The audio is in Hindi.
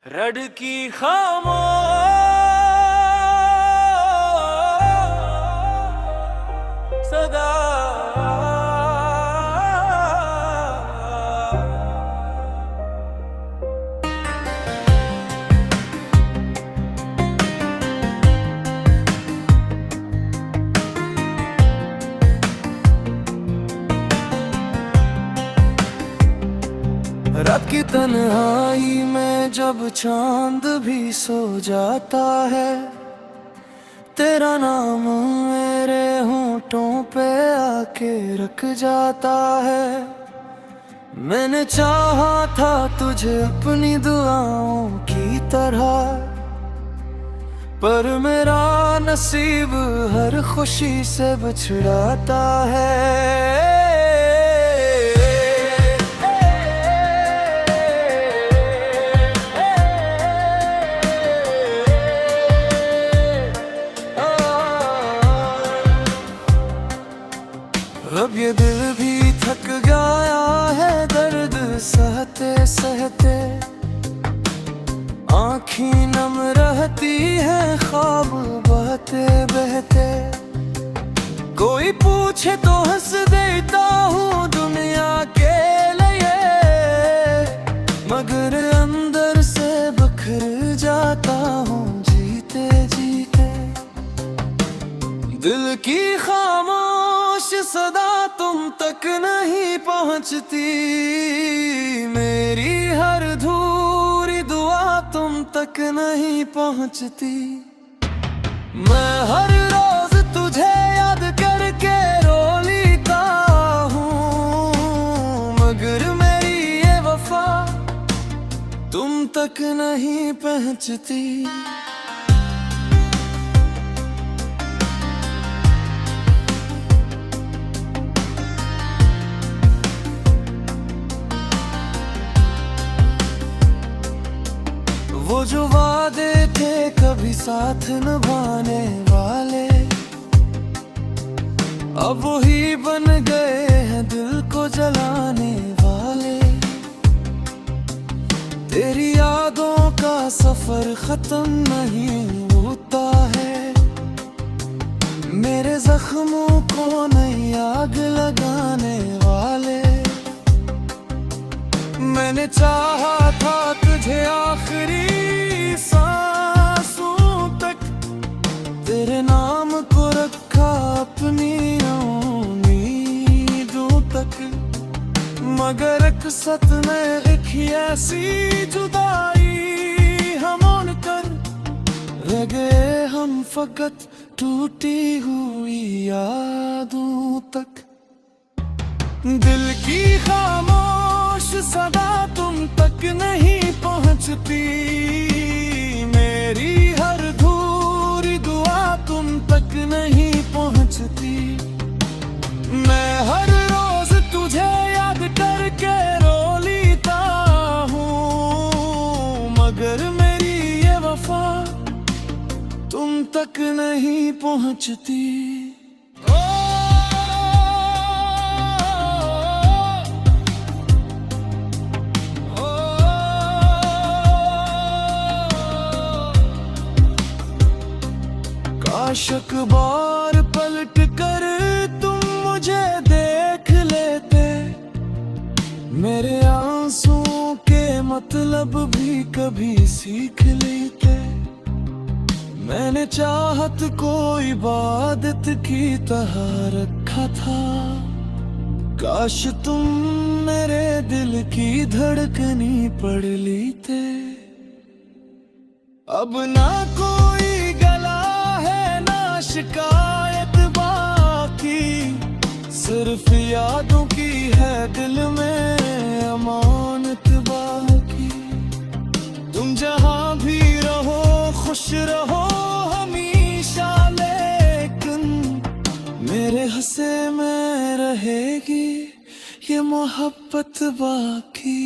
रड़की खामोश सदा रात की तन्हाई में जब चांद भी सो जाता है, तेरा नाम मेरे होंठों पे आके रख जाता है। मैंने चाहा था तुझे अपनी दुआओं की तरह, पर मेरा नसीब हर खुशी से बिछड़ाता है। अब ये दिल भी थक गया है दर्द सहते सहते, आँखें नम रहती है ख्वाब बहते बहते। कोई पूछे तो हंस देता हूँ दुनिया के लिए, मगर अंदर से बिखर जाता हूँ जीते जीते। दिल की खामोश सदा तुम तक नहीं पहुंचती, मेरी हर अधूरी दुआ तुम तक नहीं पहुंचती। मैं हर रोज तुझे याद करके रो लेता हूँ, मगर मेरी ये वफा तुम तक नहीं पहुंचती। वो जो वादे थे कभी साथ निभाने वाले, अब वही बन गए हैं दिल को जलाने वाले। तेरी यादों का सफर खत्म नहीं होता है, मेरे जख्मों को नई आग लगाने वाले। मैंने चाहा था तुझे आखिरी सांसों तक, तेरे नाम को रखा अपनी उम्मीदों तक, मगर एक सत में एक ही ऐसी जुदाई हम कर रह गए हम फकत टूटी हुई यादों तक। दिल की खामोश सदा तुम तक नहीं पहुंचती, मेरी हर अधूरी दुआ तुम तक नहीं पहुंचती। मैं हर रोज तुझे याद करके रो लेता हूँ, मगर मेरी ये वफा तुम तक नहीं पहुंचती। काश एक बार पलट कर तुम मुझे देख लेते, मेरे आंसुओं के मतलब भी कभी सीख लेते। मैंने चाहत को इबादत की तरह रखा था, काश तुम मेरे दिल की धड़कनी पढ़ लेते। अब ना कोई गला शिकायत बाकी, सिर्फ यादों की है दिल में अमानत बाकी। तुम जहां भी रहो खुश रहो हमेशा, लेकिन मेरे हंसे में रहेगी ये मोहब्बत बाकी।